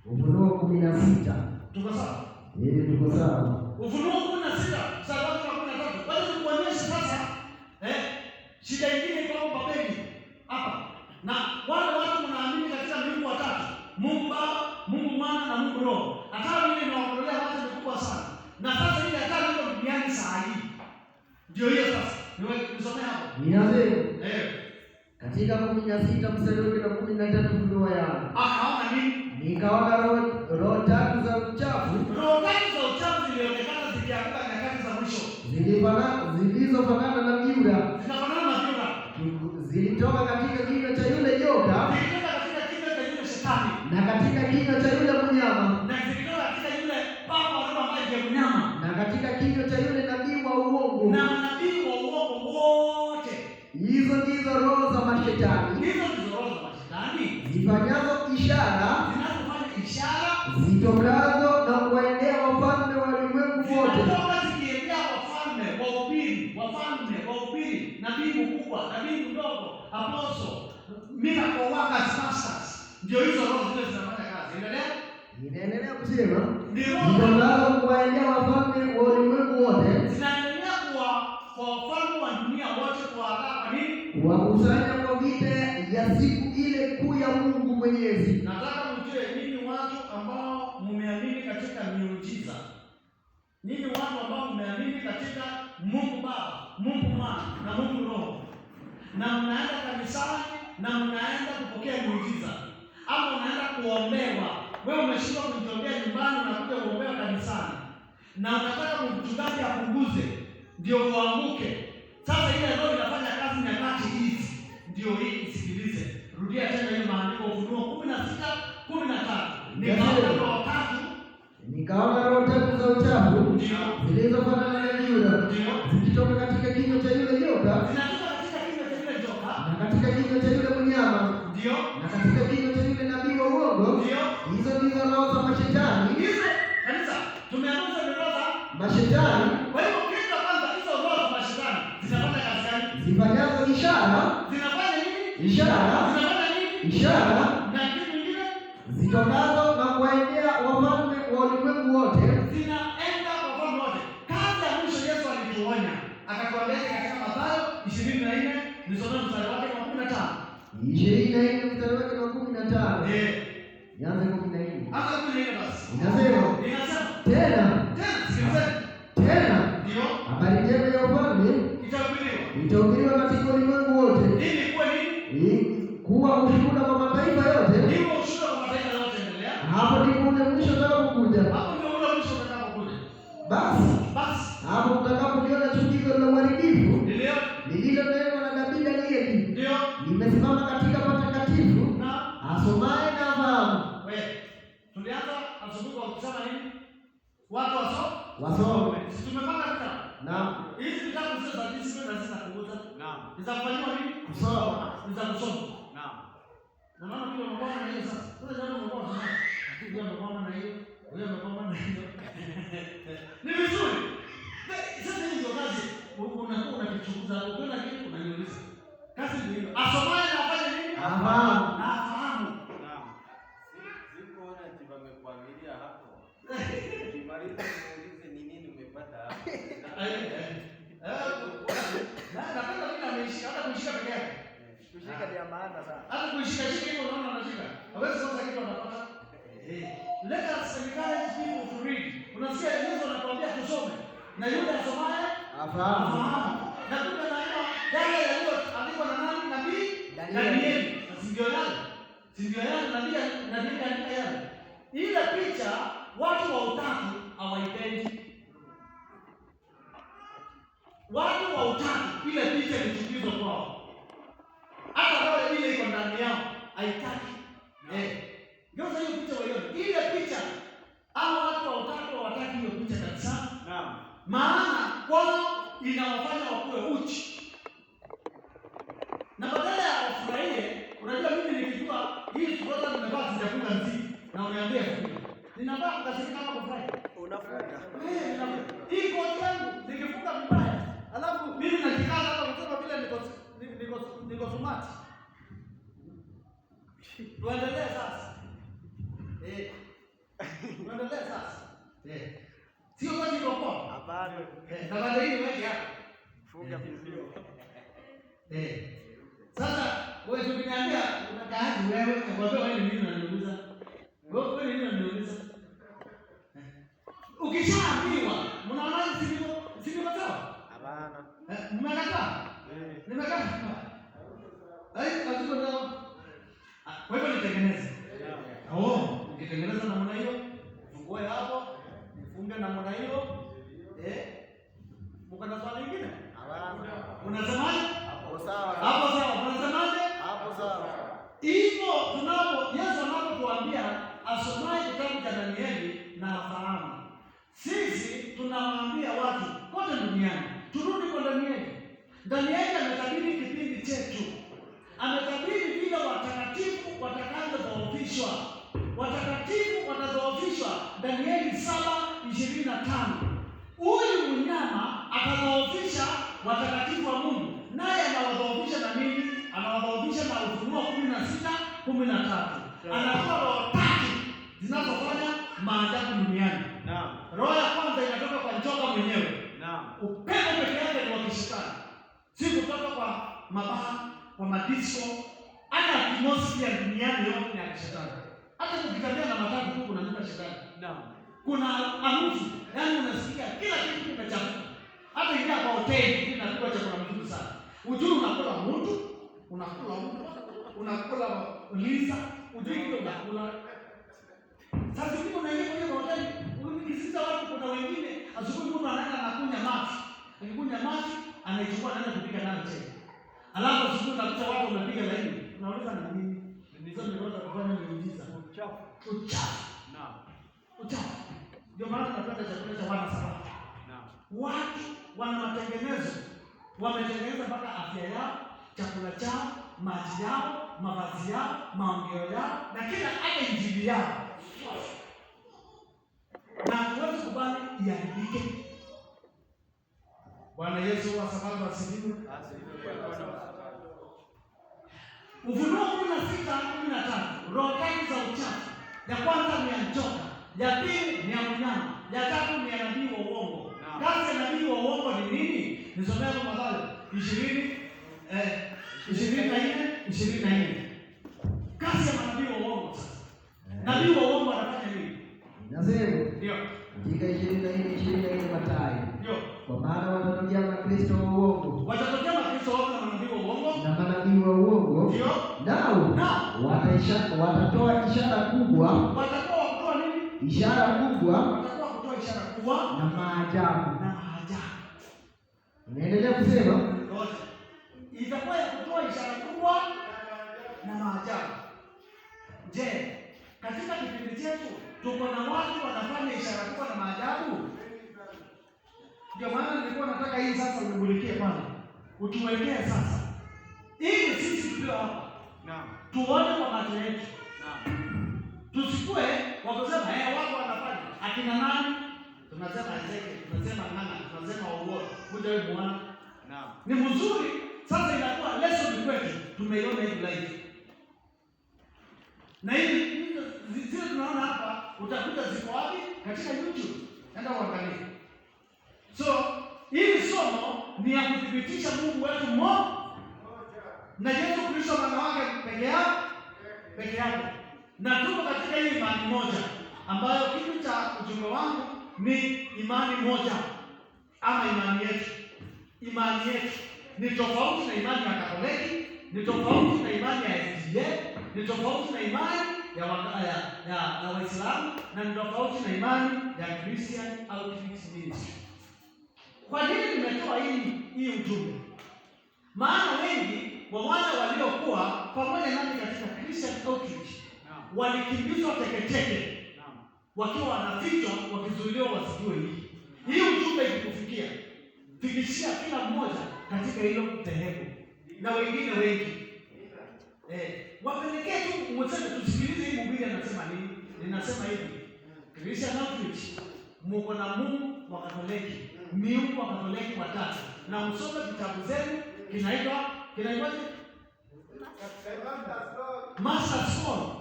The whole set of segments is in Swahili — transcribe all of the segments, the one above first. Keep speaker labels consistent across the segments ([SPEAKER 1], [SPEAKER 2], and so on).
[SPEAKER 1] Ufunuo 16.
[SPEAKER 2] Tuko sawa?
[SPEAKER 1] Tuko sawa.
[SPEAKER 2] Ufunuo 16 sababu ya 13. Bali kuonyesha sasa shida nyingine kwa Babeli hapa. Na wale watu mnaamini katika Mungu watatu. Mungu Baba, Mungu Mwana na Mungu Roho. Hata mimi nawaondolea watu mikubwa sana. Na sasa ile hata ndio duniani saa hii. Ndio hiyo sasa. Niwe kusomea hapo.
[SPEAKER 1] Ninasema katika 16 mstari wa 13 Ufunuo yangu.
[SPEAKER 2] Akaona nini?
[SPEAKER 1] Nikaona roho tatu za uchafu.
[SPEAKER 2] Roho tatu za uchafu zilionekana zikianguka nyakati za mwisho.
[SPEAKER 1] Zilizofanana na vyura.
[SPEAKER 2] Zinafanana na vyura.
[SPEAKER 1] Zilitoka katika kinywa cha yule joka.
[SPEAKER 2] Zilitoka katika kinywa cha yule shetani.
[SPEAKER 1] Na katika kinywa cha yule mnyama.
[SPEAKER 2] Na zilitoka katika yule baba wa roho ambaye ndiye mnyama.
[SPEAKER 1] Na katika kinywa cha yule nabii wa uongo.
[SPEAKER 2] Na nabii wa uongo wote.
[SPEAKER 1] Hizo ndizo roho za mashetani.
[SPEAKER 2] Hizo ndizo roho za mashetani.
[SPEAKER 1] Zifanyazo ishara.
[SPEAKER 2] Zinazofanya ishara.
[SPEAKER 1] Zitokazo na kuwaendea wafalme wa ulimwengu wote.
[SPEAKER 2] Zinatoka zikiendea wafalme, wahubiri, nabii mkubwa, nabii mdogo, apostle, miracle workers, pastors. Ndio hizo roho zile zinafanya kazi.
[SPEAKER 1] Inaendelea kusema zitokazo kuwaendea wafalme wa ulimwengu wote.
[SPEAKER 2] Zinaendelea kwa wafalme wa dunia wote kwa nini?
[SPEAKER 1] Wakusanya kwa vita ya siku ile kuu ya Mungu Mwenyezi.
[SPEAKER 2] Nataka mjue nini watu ambao mmeamini katika miujiza. Nini watu ambao mmeamini katika Mungu Baba, Mungu Mwana na Mungu Roho. Na mnaenda kanisani na mnaenda kupokea miujiza. Ama unaenda kuombewa. Wewe umeshindwa kujiombea nyumbani unakuja kuombewa kanisani. Na unataka mchungaji apunguze ndio uanguke. Sasa ile roho inafanya kazi nyakati hizi. Ndio hii isikilize. Rudia tena hiyo maandiko Ufunuo 16:13.
[SPEAKER 1] Nikaona roho tatu za uchafu zilizofanana na vyura zikitoka katika kinywa cha yule joka.
[SPEAKER 2] Zinatoka katika kinywa cha yule joka.
[SPEAKER 1] Na katika kinywa cha yule mnyama.
[SPEAKER 2] Ndio.
[SPEAKER 1] Na katika kinywa cha yule nabii wa uongo.
[SPEAKER 2] Ndio.
[SPEAKER 1] Hizo ndizo roho za mashetani.
[SPEAKER 2] Hizo kanisa tumeanza ni roho za
[SPEAKER 1] mashetani.
[SPEAKER 2] Kwa hiyo kitu kwanza hizo roho za mashetani zinafanya kazi gani?
[SPEAKER 1] Zifanyazo ishara.
[SPEAKER 2] Zinafanya nini?
[SPEAKER 1] Ishara.
[SPEAKER 2] Zinafanya nini?
[SPEAKER 1] Ishara.
[SPEAKER 2] Na kitu kingine
[SPEAKER 1] zitokazo na kuwaendea wafalme wa ulimwengu wote.
[SPEAKER 2] Zinaenda kwa wafalme wote. Kazi ya mwisho Yesu alituonya. Akatuambia katika Mathayo 24, nisome mstari wake wa 15.
[SPEAKER 1] 24 mstari wake wa 15. Nianze 14.
[SPEAKER 2] Hata 14 basi.
[SPEAKER 1] Inasema tena
[SPEAKER 2] ndio
[SPEAKER 1] habari njema ya ufalme itahubiriwa katika ulimwengu wote.
[SPEAKER 2] Nini kwa nini?
[SPEAKER 1] Kuwa ushuhuda kwa mataifa yote.
[SPEAKER 2] Ndio ushuhuda kwa mataifa yote. Endelea.
[SPEAKER 1] Hapo ndipo ule mwisho utakapokuja.
[SPEAKER 2] Hapo ndio ule mwisho utakapokuja.
[SPEAKER 1] Basi hapo utakapokiona chukizo la uharibifu lililonenwa na nabii Danieli.
[SPEAKER 2] Ndio.
[SPEAKER 1] Limesimama katika patakatifu.
[SPEAKER 2] Na
[SPEAKER 1] asomaye na afahamu.
[SPEAKER 2] Wewe tulianza asubuhi kwa kusema nini? Watu
[SPEAKER 1] wasome.
[SPEAKER 2] Sisi tumepanga vitabu.
[SPEAKER 1] Naam.
[SPEAKER 2] Hizi vitabu sio za dini na zina kuongoza.
[SPEAKER 3] Naam.
[SPEAKER 2] Ni za kufanywa nini?
[SPEAKER 1] Kusoma.
[SPEAKER 2] Ni za kusoma.
[SPEAKER 3] Naam.
[SPEAKER 2] Na maana kile unakuwa na hiyo sasa. Sasa ndio unakuwa unasema. Ndio unakuwa na hiyo. Wewe unakuwa na hiyo. Ni vizuri. Sasa hizo ndio kazi. Unakuwa unakichunguza, ukiona kitu unaniuliza. Kazi ndio hiyo. Asomaye na afanye nini?
[SPEAKER 1] Afahamu.
[SPEAKER 2] Na afahamu.
[SPEAKER 3] Naam. Siko ona tiba mekuangalia hapo. Kimaliza muulize ni nini umepata hapo.
[SPEAKER 2] Napenda mimi ameishika hata kuishika peke yake.
[SPEAKER 3] Kushika ndio maana sana.
[SPEAKER 2] Hata kuishika hiyo unaona anashika. Hawezi sasa kitu anapata. Let us encourage people to read. Unasikia Yesu anakuambia tusome. Na yule asomaye
[SPEAKER 1] afahamu.
[SPEAKER 2] Na kumbe naona yale yaliyoandikwa na nani? Nabii Danieli. Sindio yale nabii andika yale. Ile picha watu wa utatu hawaipendi. Watu wa utatu ile picha ni chukizo kwao. Hata wale ile iko ndani yao haitaki. Ndio hiyo picha waione. Ile picha hao watu wa utatu hawataki hiyo picha kabisa.
[SPEAKER 3] Naam.
[SPEAKER 2] Maana kwao inawafanya wakuwe uchi. Na badala ya wafurahie, unajua mimi nikijua hii sura nimevaa sijafunga nziki na uniambia ninavaa kukasirika kama kufurahi. Unafunga. Hii koti yangu nikifunga vibaya. Alafu mimi nakikaa hapa kusema vile niko smart. Tuendelee sasa. Sio kwa ndio kwa.
[SPEAKER 3] Hapana.
[SPEAKER 2] Na baada hii wewe hapa.
[SPEAKER 3] Funga vizuri.
[SPEAKER 2] Sasa wewe tukiniambia unakaaje wewe? Kwa wewe nini unaniuliza? Wewe nini unaniuliza? Ukishaambiwa, mnaonaje sivyo sawa?
[SPEAKER 3] Hapana.
[SPEAKER 2] Mmekataa? Nimekataa. Lazima ndio. Kwa hivyo nitengeneze. Ukitengeneza namna hiyo, fungue hapo, funge namna hiyo. Mko na swali lingine?
[SPEAKER 3] Hapana.
[SPEAKER 2] Unasemaje?
[SPEAKER 3] Hapo sawa.
[SPEAKER 2] Hapo sawa. Unasemaje?
[SPEAKER 3] Hapo sawa.
[SPEAKER 2] Hivyo Yesu anapotuambia asomaye kitabu cha Danieli na afahamu. Sisi tunawaambia watu kote duniani, turudi kwa Danieli. Danieli ametabiri kipindi chetu. Ametabiri vile watakatifu watakavyodhoofishwa. Watakatifu watadhoofishwa. Danieli 7:25. Huyu mnyama atadhoofisha watakatifu wa Mungu. Naye anawadhoofisha na nini? Anawadhoofisha na Ufunuo 16:13. Anatoa roho tatu zinazofanya maajabu duniani.
[SPEAKER 3] Naam.
[SPEAKER 2] Roho ya kwanza inatoka kwa njoka mwenyewe.
[SPEAKER 3] Naam.
[SPEAKER 2] Upepo pekee yake ni wa kishetani. Si kutoka kwa mabaa, kwa madisko, hata atmosphere duniani yote ni ya kishetani. Hata ukitembea na matatu huko unanuka shetani.
[SPEAKER 3] Naam.
[SPEAKER 2] Kuna harufu, yaani unasikia kila kitu kimechafuka. Hata ingia kwa hoteli inakula chakula mzuri sana. Ujui unakula mtu, unakula liza, ujui kile unakula. Sasa hivi unaingia kwenye hoteli, ukisikiza watu kuna wengine asubuhi mtu anaenda anakunywa maji. Akikunywa maji, anaichukua anaenda kupika nayo tena. Alafu asubuhi unakuta watu wamepiga laini. Unauliza ni nini? Ndizo nimeweza kufanya miujiza. Uchafu.
[SPEAKER 3] Naam.
[SPEAKER 2] Uchafu. Ndio maana tunapata chakula cha wana sababu.
[SPEAKER 3] Naam.
[SPEAKER 2] Watu wana matengenezo. Wametengeneza mpaka afya yao, chakula chao, maji yao, mavazi yao, maongeo yao na kila hata injili yao. Na hatuwezi kubali iharibike. Bwana Yesu wa sababu asifiwe. Ufunuo 16:13. Roho tatu za uchafu. Ya kwanza ni ya njoka, ya pili ni ya mnyama, ya tatu ni ya nabii wa uongo. Kazi ya nabii wa uongo ni nini? Nisomea kwa Mathayo 24. Kazi ya nabii wa uongo sasa. Nabii wa uongo anafanya nini?
[SPEAKER 1] Nasema
[SPEAKER 2] Ndio.
[SPEAKER 1] katika 24 Mathayo.
[SPEAKER 2] Ndio.
[SPEAKER 1] Kwa maana watatokea makristo wa uongo.
[SPEAKER 2] Watatokea makristo wa uongo na manabii wa uongo.
[SPEAKER 1] Na manabii wa uongo.
[SPEAKER 2] Ndio.
[SPEAKER 1] Nao watatoa ishara kubwa.
[SPEAKER 2] Watakuwa kutoa nini?
[SPEAKER 1] Ishara kubwa.
[SPEAKER 2] Watakuwa kutoa ishara kubwa
[SPEAKER 1] na maajabu.
[SPEAKER 2] Na maajabu.
[SPEAKER 1] Unaendelea kusema?
[SPEAKER 2] Itakuwa ya kutoa ishara kubwa na maajabu. Je, katika kipindi chetu tuko na watu wanafanya ishara kubwa na maajabu? Ndio maana nilikuwa nataka hii sasa unamulikie pale. Utuwekee sasa. Ili sisi tulio hapa.
[SPEAKER 3] Naam.
[SPEAKER 2] Tuone kwa macho yetu.
[SPEAKER 3] Naam.
[SPEAKER 2] Tusikue wakosema wako wanafanya. Akina nani? Tunasema Ezekiel, tunasema Ng'ang'a, tunasema Owuor. Kuja wewe muone.
[SPEAKER 3] Naam.
[SPEAKER 2] Ni mzuri. Sasa inakuwa lesson kwetu. Tumeiona hii live. Na hizi zile tunaona hapa utakuta ziko wapi? Katika YouTube. Enda uangalie. So, hili somo ni ya kuthibitisha Mungu wetu mmoja. Na Yesu Kristo mwana wake peke yake. Na tuko katika hii imani moja ambayo kitu cha ujumbe wangu ni imani moja ama imani yetu. Imani yetu ni tofauti na imani ya Katoliki, ni tofauti na imani ya SDA, ni tofauti na imani ya Waislamu na ni tofauti na imani ya Christian Outreach Ministry. Kwa nini nimetoa hii ujumbe? Maana wengi wa wale waliokuwa pamoja nami katika Christian Outreach walikimbizwa teketeke wakiwa wanafichwa wakizuiliwa wasijue hii. Hii ujumbe ikikufikia, fikishia kila mmoja katika hilo dhehebu na wengine wengi. Wapelekee tu mwenzake tusikilize hii Biblia anasema nini? Ninasema hivi. Christian Outreach muko na Mungu wa Katoliki, miungu wa Katoliki watatu. Na msome vitabu zenu kinaitwaje? Master Stone.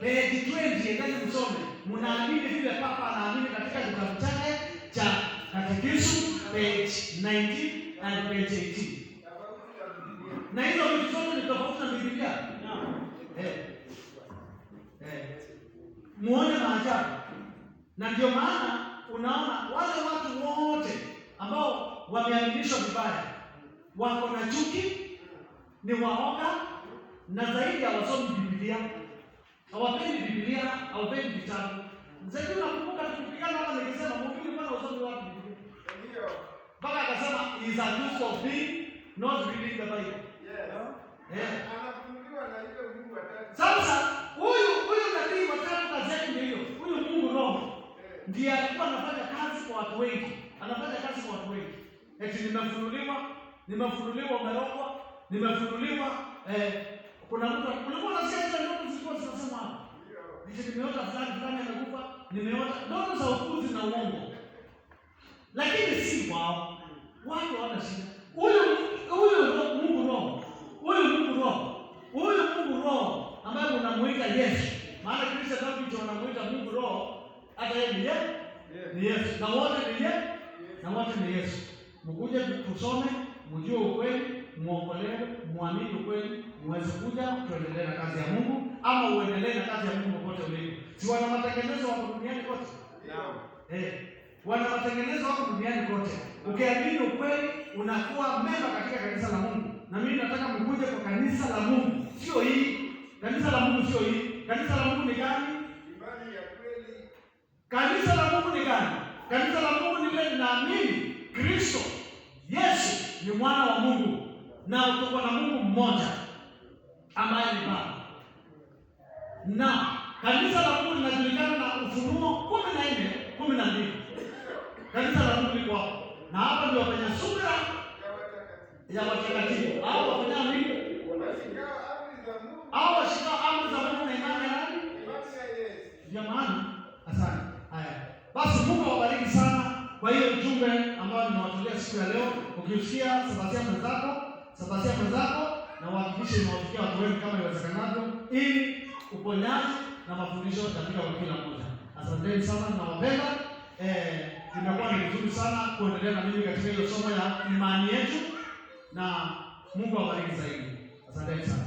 [SPEAKER 2] page 20, endeni msome. Mnaamini vile Papa anaamini katika kitabu chake cha Katekisimu page 19 and page 18. Na hizo vitu zote ni tofauti na Biblia. Muone maajabu. Na ndio maana unaona wale watu wote ambao wameaminishwa vibaya wako na chuki, ni waoga, na zaidi hawasomi Biblia. Hawapendi Biblia, hawapendi vitabu. Sasa tunakumbuka tukipigana hapa nikisema mhubiri bwana usomi wapi Biblia? Ndio. Baba akasema is accused of being not reading the Bible. Anafungiwa na ile Mungu watatu. Sasa huyu nabii watatu kazi yake ndio hiyo. Huyu Mungu Roho ndiye alikuwa anafanya kazi kwa watu wengi. Anafanya kazi kwa watu wengi. Eti nimefunuliwa umerogwa, nimefunuliwa kuna mtu kulikuwa na siasa ndoto zilikuwa zinasema hapo. Ndio. Nimeota fulani amekufa, nimeota ndoto za upuzi na uongo. Lakini si wao. Watu hawana shida. Huyu Mungu Roho ambaye unamuita Yesu. Maana Kristo ndio anamuita Mungu Roho, hata yeye ni Yesu. Na wote ni Yesu. Mkuje tusome, mjue ukweli, muokolewe, muamini ukweli, muweze kuja tuendelee na kazi ya Mungu, ama uendelee na kazi ya Mungu popote ulipo. Si wana matengenezo wako duniani kote? Naam. Wana matengenezo wako duniani kote. Ukiamini ukweli unakuwa mema katika kanisa la Mungu. Na mimi nataka mkuje kwa kanisa la Mungu. Sio hii. Kanisa la Mungu sio hii. Kanisa la Mungu ni gani? Imani ya kweli. Kanisa la Mungu ni gani? Kanisa la Mungu ni ile linaamini Kristo Yesu ni mwana wa Mungu na tuko na Mungu mmoja ambaye ni Baba. Na kanisa la Mungu linajulikana na Ufunuo 14:12. Kanisa la Mungu liko hapo. Na hapa ndio kwenye sura ya watakatifu. Hao wafanya nini? Washika amri za Mungu na imani ya nani? Jamani, asante. Haya. Basi Mungu awabariki sana kwa hiyo ujumbe ambao nimewatolea siku ya leo. Ukisikia sabatia mwenzako na uhakikishe unawafikia watu wengi kama iwezekanavyo, ili uponyaji na mafundisho katika kila mmoja. Asanteni sana, nawapenda. Imekuwa ni vizuri sana kuendelea na mimi katika hiyo somo ya imani yetu, na Mungu awabariki zaidi. Asanteni sana.